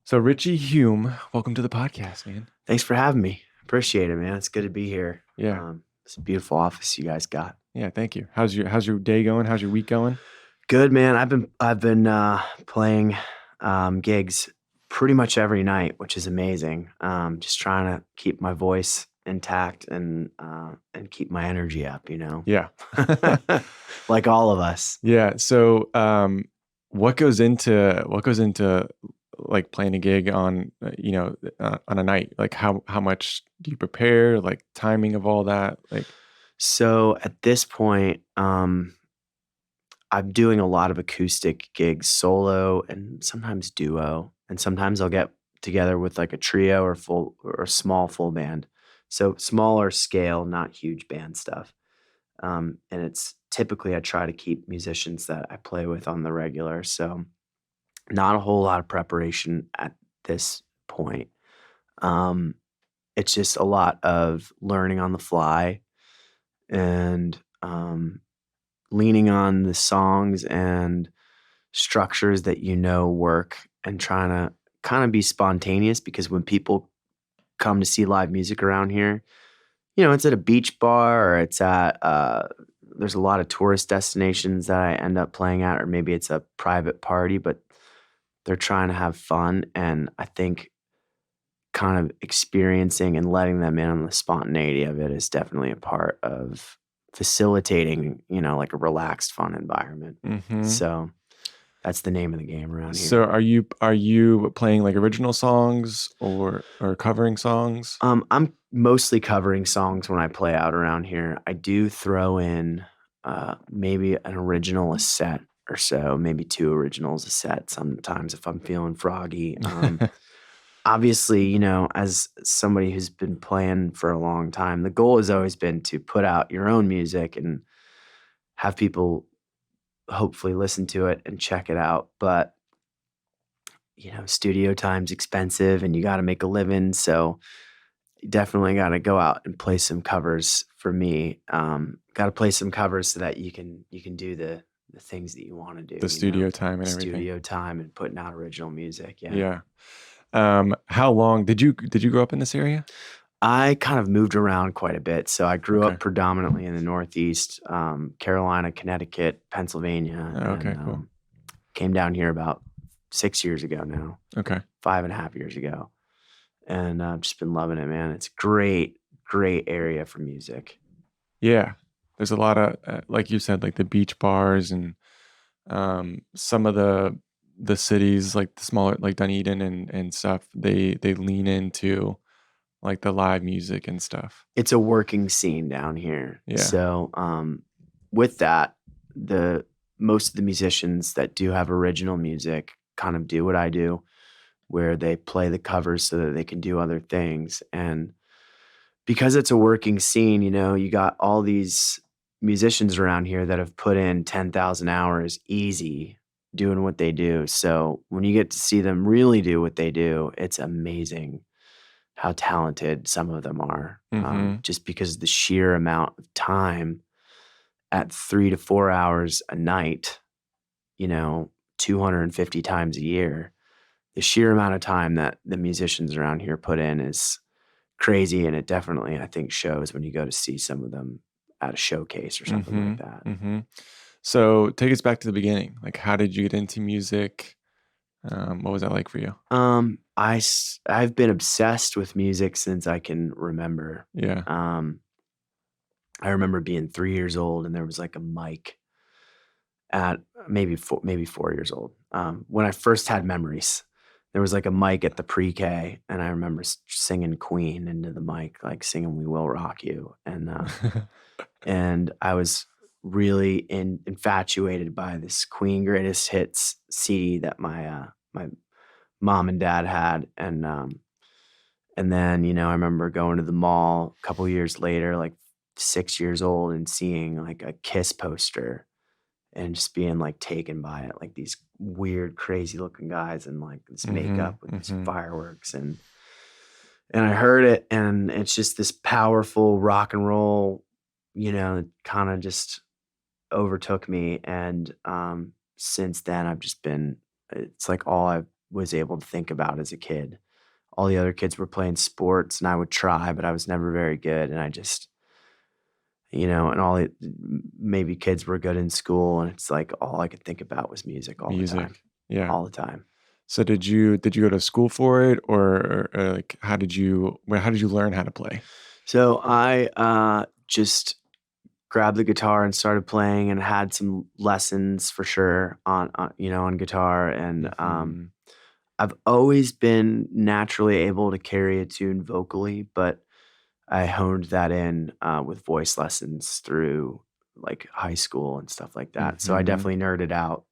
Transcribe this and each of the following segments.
So Richie Hume, welcome to the podcast, man. Thanks for having me. Appreciate it, man. It's good to be here. Yeah. It's a beautiful office you guys got. Yeah, thank you. How's your day going? How's your week going? Good, man. I've been playing gigs pretty much every night, which is amazing. Just trying to keep my voice intact and keep my energy up, Yeah. like all of us. Yeah. So what goes into like playing a gig on on a night? Like how much do you prepare? Like timing of all that? Like So at this point, I'm doing a lot of acoustic gigs, solo and sometimes duo, and sometimes I'll get together with like a trio or a small full band. So smaller scale, not huge band stuff. And it's typically I try to keep musicians that I play with on the regular. So not a whole lot of preparation at this point. Um, it's just a lot of learning on the fly and leaning on the songs and structures that work and trying to kind of be spontaneous because when people come to see live music around here, it's at a beach bar or it's at there's a lot of tourist destinations that I end up playing at, or maybe it's a private party, but they're trying to have fun. And I think kind of experiencing and letting them in on the spontaneity of it is definitely a part of facilitating, like a relaxed, fun environment. mhm. So that's the name of the game around So here. are you playing like original songs or covering songs? I'm mostly covering songs when I play out around here. I do throw in maybe an original a set or so, maybe two originals a set sometimes if I'm feeling froggy. Obviously, as somebody who's been playing for a long time, the goal has always been to put out your own music and have people hopefully listen to it and check it out. But, studio time's expensive and you got to make a living. So you definitely got to go out and play some covers for me. Got to play some covers so that you can do the things that you want to do, The studio time and everything. studio time and putting out original music. Yeah. Yeah. How long did you grow up in this area? I kind of moved around quite a bit. So I grew Okay. up predominantly in the Northeast, Carolina, Connecticut, Pennsylvania, Oh, and okay, cool. came down here about 6 years ago now, Okay. 5.5 years ago. And I've just been loving it, man. It's great, great area for music. Yeah. There's a lot of like you said, like the beach bars and some of the cities like the smaller like Dunedin and stuff, they lean into like the live music and stuff. It's a working scene down here. Yeah. So with that, the most of the musicians that do have original music kind of do what I do, where they play the covers so that they can do other things. And because it's a working scene, you got all these musicians around here that have put in 10,000 hours easy doing what they do. So when you get to see them really do what they do, it's amazing how talented some of them are. Mhm. Just because the sheer amount of time at 3 to 4 hours a night, you know, 250 times a year, the sheer amount of time that the musicians around here put in is crazy. And it definitely, I think, shows when you go to see some of them at a showcase or something like Mhm. that. Mhm. So take us back to the beginning. Like how did you get into music? What was that like for you? I've been obsessed with music since I can remember. Yeah. Um, I remember being 3 years old and there was like a mic at maybe 4 years old. When I first had memories, there was like a mic at the pre-K, and I remember singing Queen into the mic, like singing "We Will Rock You," and I was really infatuated by this Queen Greatest Hits CD that my mom and dad had, and then I remember going to the mall a couple years later, like 6 years old, and seeing like a Kiss poster and just being like taken by it, like these weird, crazy looking guys and like this makeup Mhm. with these Mhm. fireworks and I heard it and it's just this powerful rock and roll, it kind of just overtook me. And since then I've just been it's like all I've was able to think about as a kid. All the other kids were playing sports, and I would try, but I was never very good, and I just, and maybe kids were good in school, and it's like all I could think about was music all the time, Music. Yeah. all the time. So did you go to school for it, or like how did you learn how to play? So I just grabbed the guitar and started playing, and had some lessons for sure on guitar, and Mhm. I've always been naturally able to carry a tune vocally, but I honed that in with voice lessons through like high school and stuff like that. So I Mhm. definitely nerded out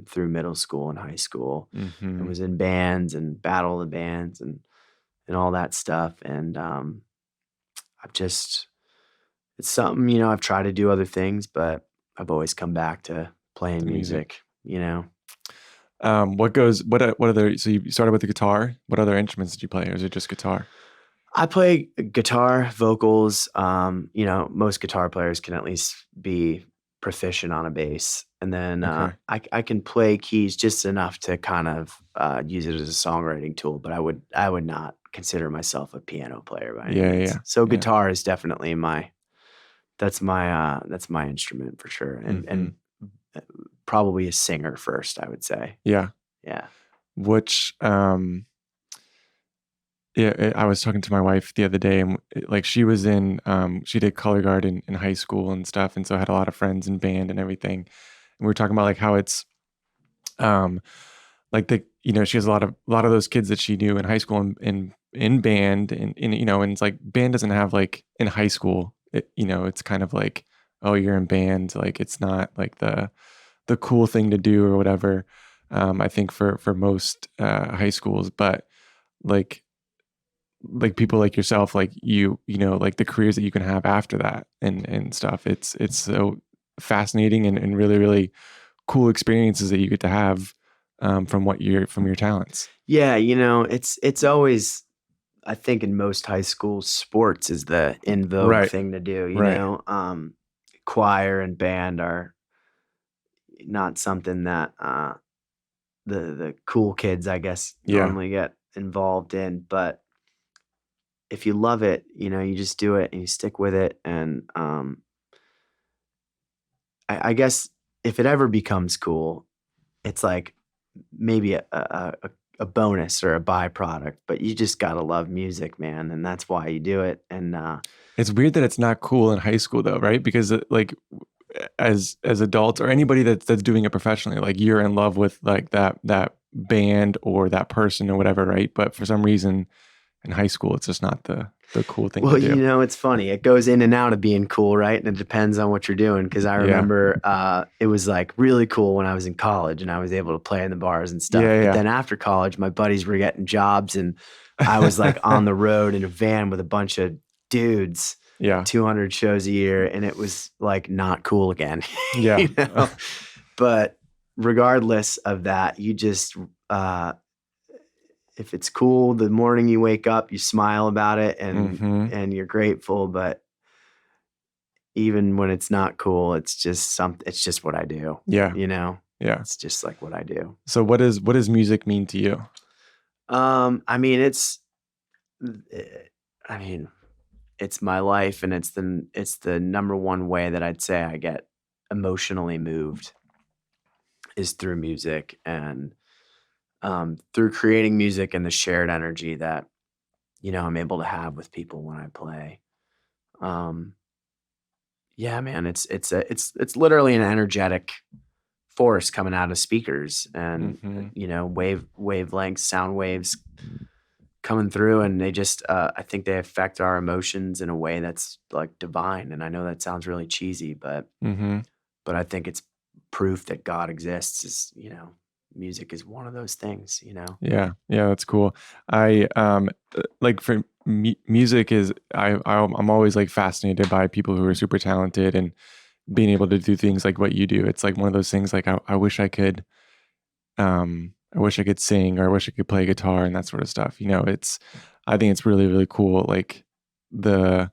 through middle school and high school, and Mhm. was in bands and battle of the bands and all that stuff. And I've just it's something, I've tried to do other things, but I've always come back to playing The music. music. What other so you started with the guitar. What other instruments did you play, or is it just guitar? I play guitar, vocals. Most guitar players can at least be proficient on a bass, and then Okay. I can play keys just enough to kind of use it as a songwriting tool. But I would not consider myself a piano player by any Yeah, yeah, means. yeah. So Yeah. guitar is definitely that's my instrument for sure, and Mhm. uh, probably a singer first, I would say. Yeah. Yeah. Which, yeah, I was talking to my wife the other day, and like she was she did color guard in high school and stuff, and so I had a lot of friends in band and everything. And we were talking about like how it's, um, like she has a lot of those kids that she knew in high school in band, and it's like band doesn't have like in high school, it's kind of like, oh, you're in band, like it's not like the cool thing to do or whatever. I think for most high schools, but like people like yourself, like like the careers that you can have after that and stuff. It's so fascinating and really, really cool experiences that you get to have from your talents. Yeah, it's always, I think in most high schools, sports is the in vogue Right. thing to do. Right. Choir and band are not something that the cool kids, I guess, Yeah. normally get involved in. But if you love it, you just do it and you stick with it. And I guess if it ever becomes cool, it's like maybe a bonus or a byproduct, but you just gotta love music, man, and that's why you do it. And It's weird that it's not cool in high school though, right? Because like as adults or anybody that's doing it professionally, like you're in love with like that band or that person or whatever, right? But for some reason in high school, it's just not the cool thing to well, do. it's funny. It goes in and out of being cool, right? And it depends on what you're doing. Because I Yeah. remember it was like really cool when I was in college and I was able to play in the bars and stuff. Yeah, But yeah. then after college, my buddies were getting jobs, and I was like on the road in a van with a bunch of dudes, Yeah. 200 shows a year, and it was like not cool again, Yeah. you know. But regardless of that, you just uh, if it's cool, the morning you wake up, you smile about it, and Mhm. you're grateful. But even when it's not cool, it's just what I do, Yeah. you know? Yeah. It's just like what I do. So what does music mean to you? I mean, eh, I mean, it's my life, and it's the number one way that I'd say I get emotionally moved is through music, and through creating music and the shared energy that, I'm able to have with people when I play. Um, yeah, man, it's literally an energetic force coming out of speakers, and Mhm. wavelengths, sound waves coming through, and they just I think they affect our emotions in a way that's like divine. And I know that sounds really cheesy, but Mhm. I think it's proof that God exists. Is music is one of those things. Yeah. Yeah, that's cool. I like for music is I'm always like fascinated by people who are super talented and being able to do things like what you do. It's like one of those things like I wish I could sing or I wish I could play guitar and that sort of stuff. I think it's really, really cool like the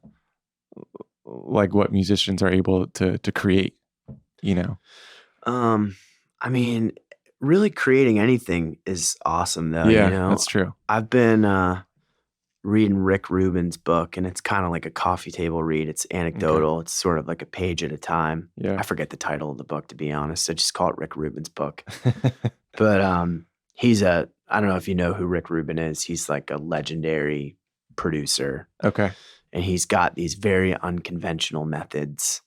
like what musicians are able to create, you know. Um, I mean, really creating anything is awesome though, you Yeah, know? that's true. I've been reading Rick Rubin's book, and it's kind of like a coffee table read. It's Okay. anecdotal. It's sort of like a page at a time. I Yeah. forget the title of the book, to be honest. I just call it Rick Rubin's book. But I don't know if you know who Rick Rubin is. He's like a legendary producer, Okay. and he's got these very unconventional methods.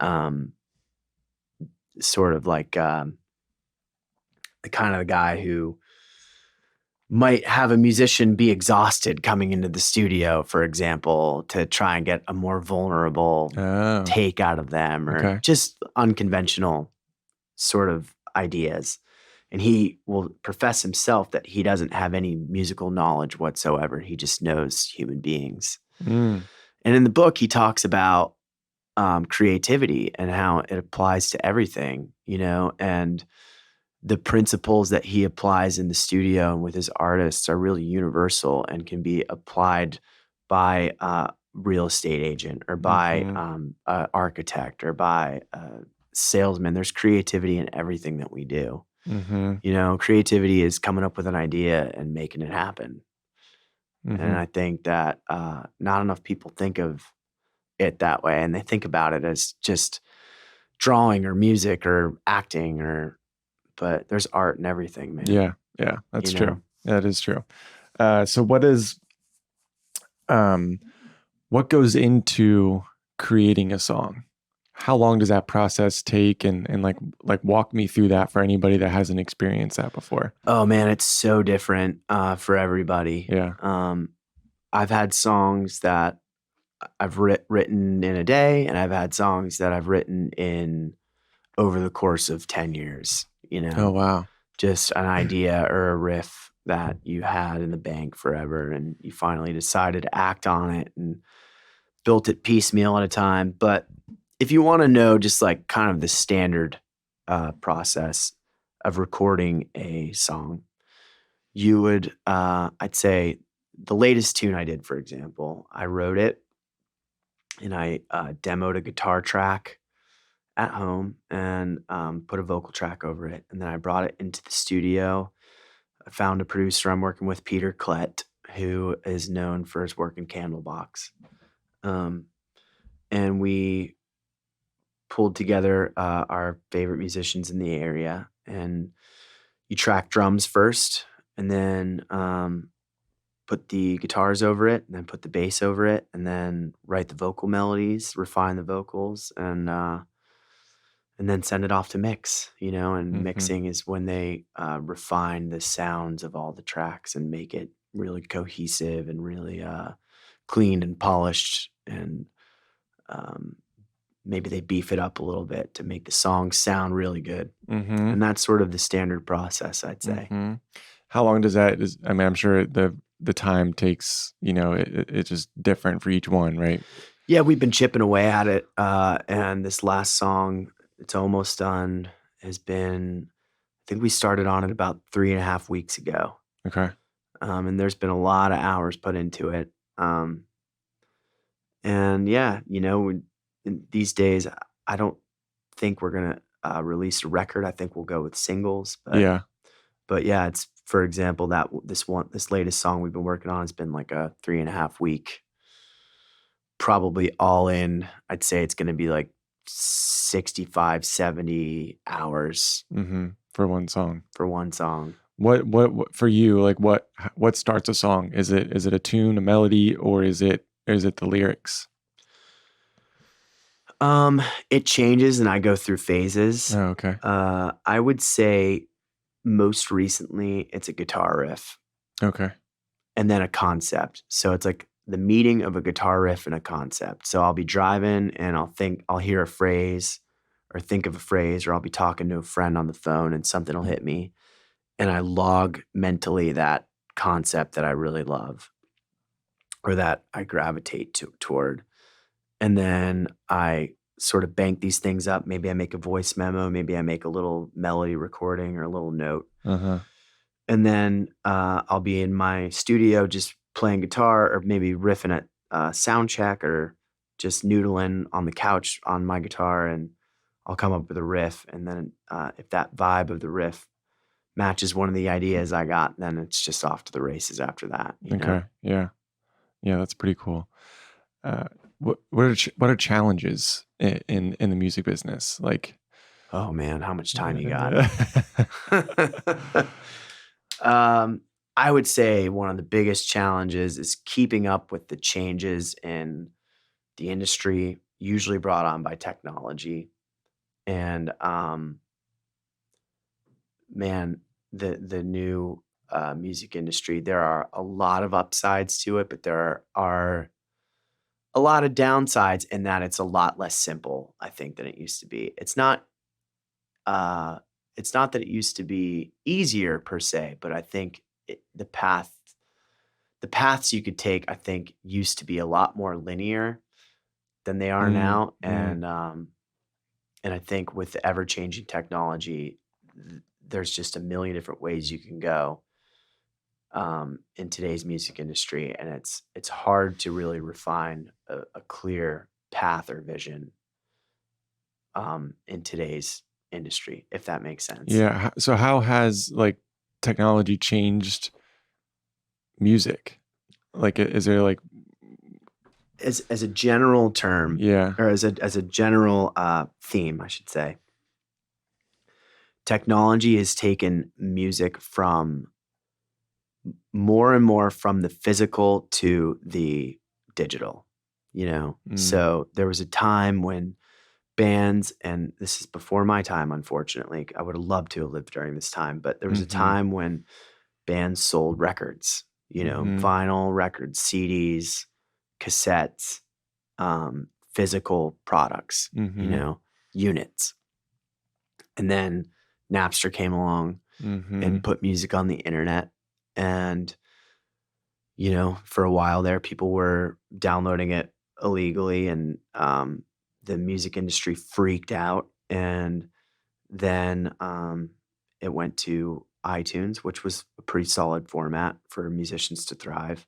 Um, Sort of like the kind of the guy who might have a musician be exhausted coming into the studio, for example, to try and get a more vulnerable Oh, take out of them, or okay. just unconventional sort of ideas. And he will profess himself that he doesn't have any musical knowledge whatsoever. He just knows human beings. Mm, And in the book, he talks about creativity and how it applies to everything, and the principles that he applies in the studio and with his artists are really universal and can be applied by a real estate agent or by mhm, an architect or by a salesman. There's creativity in everything that we do. mhm, Creativity is coming up with an idea and making it happen. And mhm. I think that not enough people think of it that way, and they think about it as just drawing or music or acting, but there's art in everything, man. Yeah, yeah, You that's know? true. That is true. So um, what goes into creating a song? How long does that process take? And like walk me through that for anybody that hasn't experienced that before. Oh man, it's so different for everybody. Yeah. I've had songs that I've written in a day, and I've had songs that I've written in over the course of 10 years, Oh, wow. just an idea or a riff that you had in the bank forever, and you finally decided to act on it and built it piecemeal at a time. But if you want to know just like kind of the standard process of recording a song, you would, I'd say the latest tune I did, for example, I wrote it and I demoed a guitar track at home and put a vocal track over it. And then I brought it into the studio. I found a producer I'm working with, Peter Klett, who is known for his work in Candlebox. Um, and we pulled together our favorite musicians in the area, and you track drums first, and then put the guitars over it, and then put the bass over it, and then write the vocal melodies, refine the vocals, and then send it off to mix. And Mhm, mixing is when they refine the sounds of all the tracks and make it really cohesive and really clean and polished, and um, maybe they beef it up a little bit to make the song sound really good. mhm, And that's sort of the standard process, I'd say. mhm. How long does that is I mean, I'm sure the time takes, it's just different for each one, right? Yeah, we've been chipping away at it, and this last song, it's almost done, has been I think we started on it about 3.5 weeks ago, Okay. and there's been a lot of hours put into it, and yeah, these days, I don't think we're gonna, release a record. I think we'll go with singles, but Yeah. yeah, it's for example, this latest song we've been working on has been like a 3.5 week, probably all in. I'd say it's gonna be like 65, 70 hours Mhm. For one song. for one song. What for you, like, what starts a song? Is it a tune, a melody, or is it the lyrics? It changes and I go through phases. Oh, okay. I would say most recently it's a guitar riff Okay. and then a concept. So it's like the meeting of a guitar riff and a concept. So I'll be driving and I'll hear a phrase or think of a phrase, or I'll be talking to a friend on the phone and something will hit me, and I log mentally that concept that I really love or that I gravitate toward. And then I sort of bank these things up. Maybe I make a voice memo, maybe I make a little melody recording or a little note. Uh-huh. And then I'll be in my studio just playing guitar or maybe riffing at sound check or just noodling on the couch on my guitar, and I'll come up with a riff. And then if that vibe of the riff matches one of the ideas I got, then it's just off to the races after that, you know? Okay. Yeah. Yeah, that's pretty cool. Uh, what are challenges in the music business? Like, Oh man, how much time you got? uh, um, I would say one of the biggest challenges is keeping up with the changes in the industry, usually brought on by technology. And man, the new music industry, there are a lot of upsides to it, but there are a lot of downsides in that it's a lot less simple, I think, than it used to be. Uh, it's not that it used to be easier per se, but I think the paths you could take, I think, used to be a lot more linear than they are mm, now. mm, And I think with the ever changing technology, there's just a million different ways you can go in today's music industry, and it's hard to really refine a clear path or vision in today's industry, if that makes sense. yeah. So how has like technology changed music? Like, is there like, As a general term, yeah, or as a general theme, I should say, technology has taken music from more and more from the physical to the digital, you know? mm, So there was a time when bands, and this is before my time, unfortunately. I would have loved to have lived during this time, but there was a mm-hmm, time when bands sold records, mm-hmm, vinyl records, CDs, cassettes, physical products, mm-hmm, units. And then Napster came along mm-hmm, and put music on the internet. And for a while there, people were downloading it illegally, and the music industry freaked out. And then it went to iTunes, which was a pretty solid format for musicians to thrive.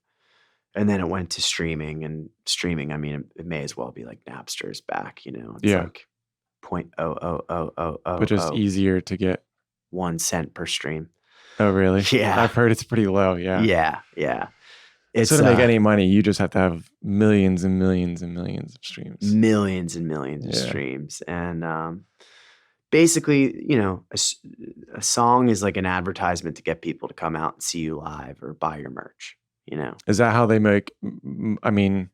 And then it went to streaming, and streaming, I mean, it may as well be like Napster's back. It's yeah, like point oh oh oh oh but oh just oh easier to get. 1 cent per stream. Oh, really? Yeah, I've heard it's pretty low. Yeah. yeah, yeah. So It's to make any money, you just have to have millions and millions and millions of streams. millions and millions of Yeah. streams. And basically, a song is like an advertisement to get people to come out and see you live or buy your merch. Is that how they make? I mean,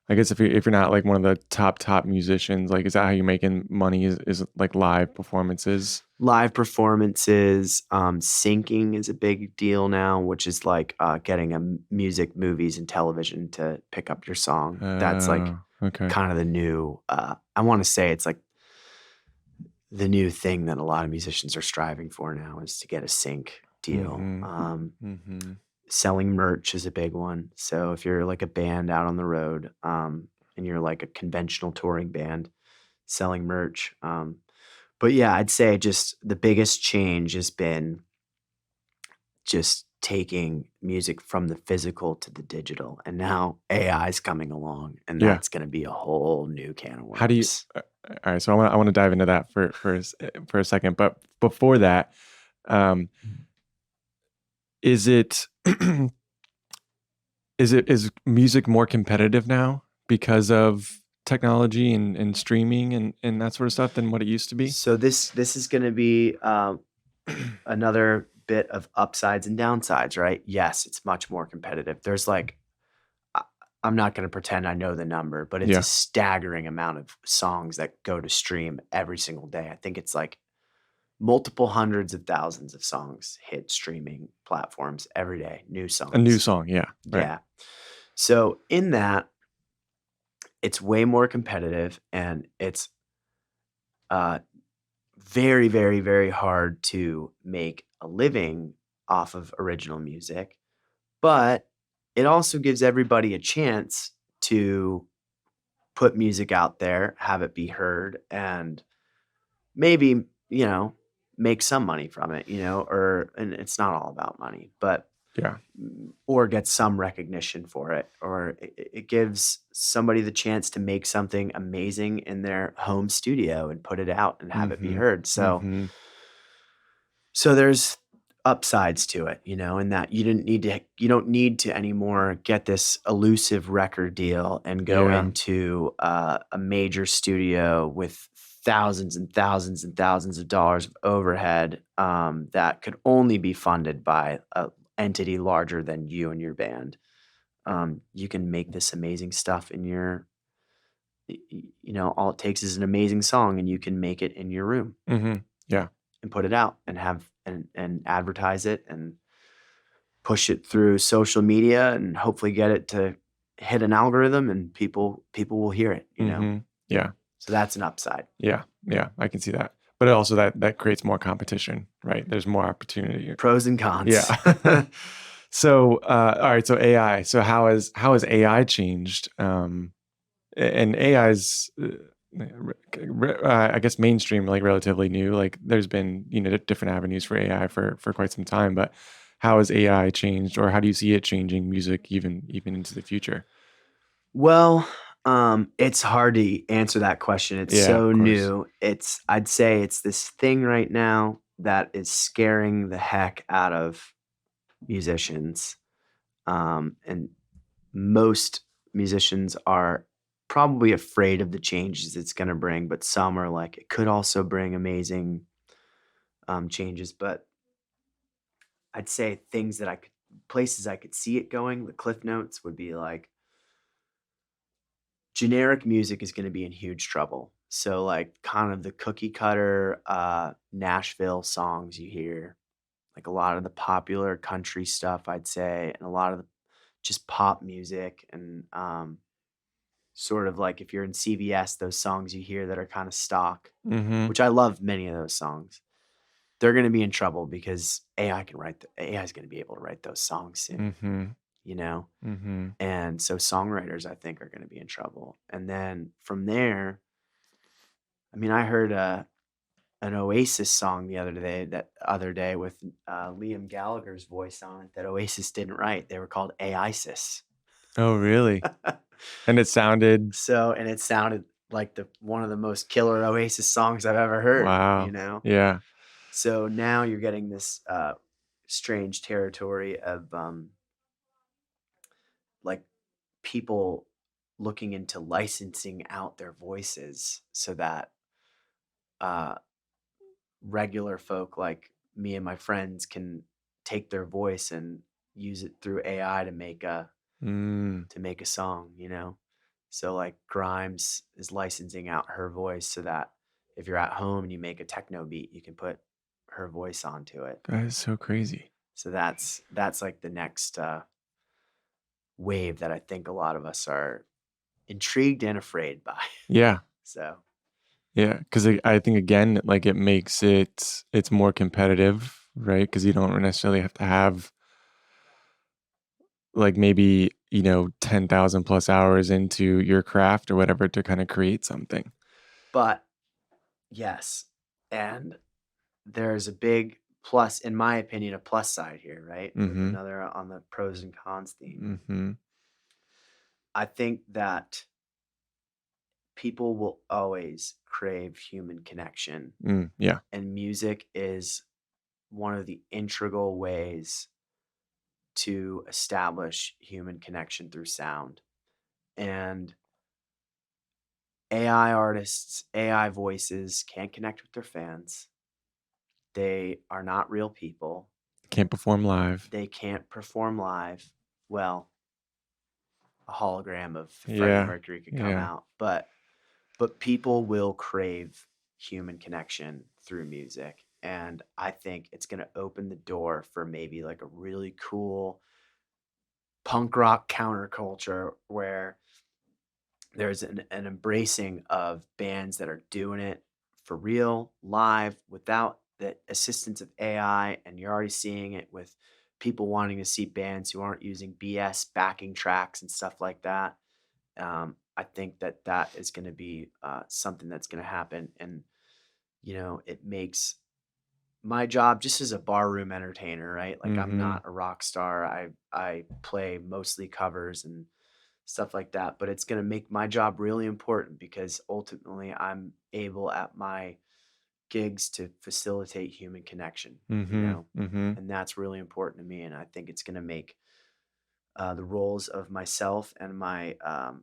I guess if you're not like one of the top musicians, like is that how you're making money? Is it like live performances? Live performances, syncing is a big deal now, which is like getting music, movies, and television to pick up your song. That's like Okay. kind of the new, I want to say it's like the new thing that a lot of musicians are striving for now, is to get a sync deal. Mm-hmm. Mm-hmm. Selling merch is a big one. So if you're like a band out on the road, and you're like a conventional touring band, selling merch. But yeah, I'd say just the biggest change has been just taking music from the physical to the digital. And now AI is coming along, and Yeah. that's going to be a whole new can of How do you? worms. All right. So I want to dive into that for a second, but before that, um, is it is music more competitive now because of technology and streaming and that sort of stuff than what it used to be? So this is going to be another bit of upsides and downsides, right? Yes, it's much more competitive. There's like, I- I'm not going to pretend I know the number, but it's a Yeah. staggering amount of songs that go to stream every single day. I think it's like multiple hundreds of thousands of songs hit streaming platforms every day, new A new songs. song. Yeah. Right. Yeah. So in that, it's way more competitive, and it's uh, very, very, very hard to make a living off of original music, but it also gives everybody a chance to put music out there, have it be heard, and maybe, make some money from it, and it's not all about money, but Yeah. or get some recognition for it, or it gives somebody the chance to make something amazing in their home studio and put it out and have it be Mm-hmm. heard. So Mm-hmm. So there's upsides to it, in that you don't need to anymore get this elusive record deal and go Yeah. into a major studio with thousands and thousands and thousands of dollars of overhead that could only be funded by an entity larger than you and your band. You can make this amazing stuff in all it takes is an amazing song, and you can make it in your room Yeah. and put it out and have and advertise it and push it through social media and hopefully get it to hit an algorithm, and people will hear it. Yeah. So that's an upside. Yeah. Yeah. I can see that. But also that creates more competition, right? There's more opportunity. Pros and cons. Yeah. So, all right. So AI. So how has AI changed? And AI is, I guess, mainstream, like relatively new. Like there's been, different avenues for AI for quite some time. But how has AI changed, or how do you see it changing music even into the future? Well, it's hard to answer that question. It's Yeah, of so course. new. I'd say it's this thing right now that is scaring the heck out of musicians. And most musicians are probably afraid of the changes it's going to bring, but some are like, it could also bring amazing changes. But I'd say places I could see it going, the cliff notes would be like, generic music is going to be in huge trouble. So like kind of the cookie cutter Nashville songs you hear, like a lot of the popular country stuff, I'd say, and a lot of the just pop music, and sort of like if you're in CVS, those songs you hear that are kind of stock, Mm-hmm. which I love many of those songs. They're going to be in trouble because AI is going to be able to write those songs soon, Mm-hmm. you know? Mm-hmm. And so songwriters, I think, are going to be in trouble. And then from there, I mean, I heard an Oasis song the other day with Liam Gallagher's voice on it that Oasis didn't write. They were called AISIS. Oh, really? And it sounded, And it sounded like one of the most killer Oasis songs I've ever heard. wow. Yeah. So now you're getting this strange territory of like people looking into licensing out their voices so that uh, regular folk like me and my friends can take their voice and use it through AI to make a Mm. song. So like Grimes is licensing out her voice so that if you're at home and you make a techno beat, you can put her voice onto it. That is so crazy. So that's like the next wave that I think a lot of us are intrigued and afraid by. Yeah. So Yeah. Because I think, again, like it makes it's more competitive, right? Because you don't necessarily have to have like maybe 10,000 plus hours into your craft or whatever to kind of create something. but yes, and there's a big plus, in my opinion, a plus side here, right? With Mm-hmm. another on the pros and cons theme. Mm-hmm. I think that people will always crave human connection, Yeah. and music is one of the integral ways to establish human connection through sound. And AI artists, AI voices can't connect with their fans. They are not real people. Can't perform live. They can't perform live. Well, a hologram of Freddie Yeah. Mercury could come Yeah. out, but people will crave human connection through music. And I think it's going to open the door for maybe like a really cool punk rock counterculture where there's an embracing of bands that are doing it for real, live, without the assistance of AI. And you're already seeing it with people wanting to see bands who aren't using BS backing tracks and stuff like that. I think that is going to be something that's going to happen. And, it makes my job just as a barroom entertainer, right? Like I'm Mm-hmm. not a rock star. I play mostly covers and stuff like that, but it's going to make my job really important because ultimately I'm able at my gigs to facilitate human connection, Mhm. Mhm. and that's really important to me. And I think it's going to make the roles of myself and my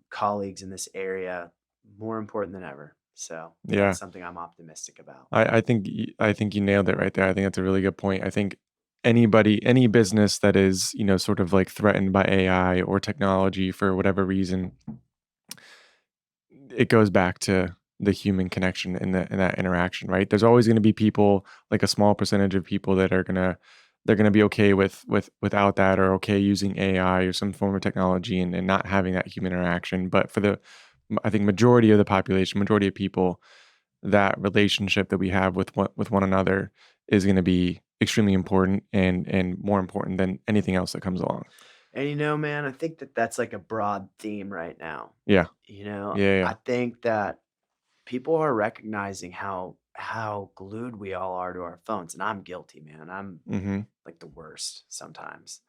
colleagues in this area more important than ever. So Yeah. that's something I'm optimistic about. I think you nailed it right there. I think that's a really good point. I think any business that is, sort of like threatened by AI or technology for whatever reason, it goes back to the human connection in that interaction, right? There's always going to be people, like a small percentage of people that are they're gonna be okay without that, or okay using AI or some form of technology, and not having that human interaction. But for I think majority of the population, majority of people, that relationship that we have with one another is going to be extremely important, and more important than anything else that comes along. And man, I think that that's like a broad theme right now. Yeah. Yeah. I Yeah. think that people are recognizing how glued we all are to our phones, and I'm guilty, man. I'm Mhm. like the worst sometimes.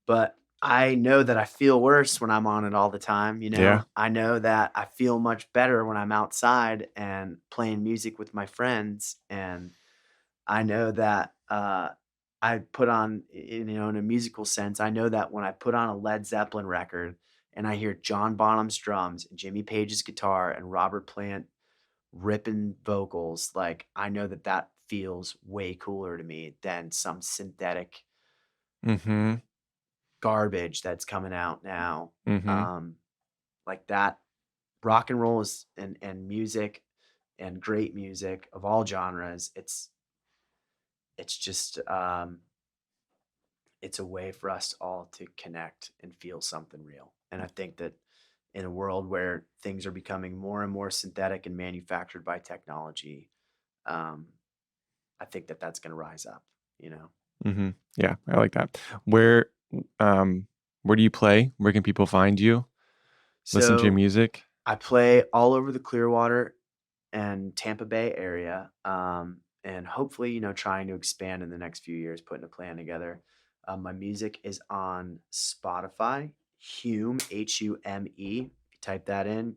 But I know that I feel worse when I'm on it all the time, Yeah. I know that I feel much better when I'm outside and playing music with my friends, and I know that, I put on in a musical sense, I know that when I put on a Led Zeppelin record and I hear John Bonham's drums, and Jimmy Page's guitar, and Robert Plant ripping vocals, like, I know that that feels way cooler to me than some synthetic Mhm. garbage that's coming out now. Mhm. Um, like that rock and roll is and music and great music of all genres. It's just it's a way for us all to connect and feel something real. And I think that in a world where things are becoming more and more synthetic and manufactured by technology, um, I think that that's going to rise up. Mhm. Yeah, I like that. Um where do you play? Where can people find you? Listen to your So music? I play all over the Clearwater and Tampa Bay area, and hopefully, trying to expand in the next few years, putting a plan together. My music is on Spotify, Hume, Hume. If you type that in,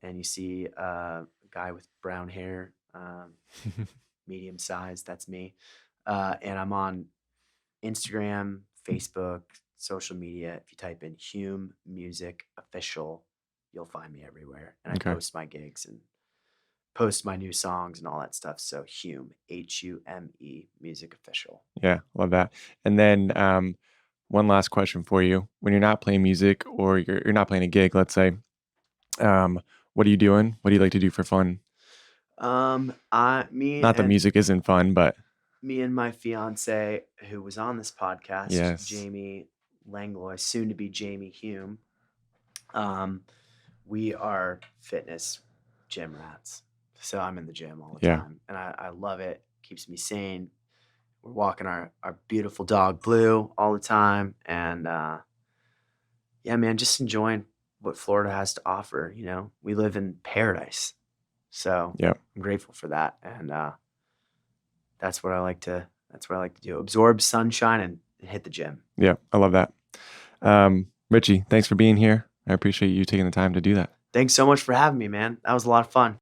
and you see a guy with brown hair, medium size, that's me. And I'm on Instagram, Facebook, social media. If you type in Hume Music Official, you'll find me everywhere. And I Okay. post my gigs and post my new songs and all that stuff. So Hume, Hume, Music Official. Yeah, love that. And then one last question for you. When you're not playing music, or you're not playing a gig, let's say, um what are you doing? What do you like to do for fun? I me Not that and music isn't fun, but me and my fiance, who was on this podcast, yes. Jamie Langlois, soon to be Jamie Hume. Um, we are fitness gym rats. So I'm in the gym all the Yeah. time, and I love it. Keeps me sane. We're walking our beautiful dog Blue all the time, and yeah, man, just enjoying what Florida has to offer. We live in paradise, so Yeah. I'm grateful for that, and that's what I like to do. Absorb sunshine and hit the gym. Yeah. I love that. Richie, thanks for being here. I appreciate you taking the time to do that. Thanks so much for having me, man. That was a lot of fun.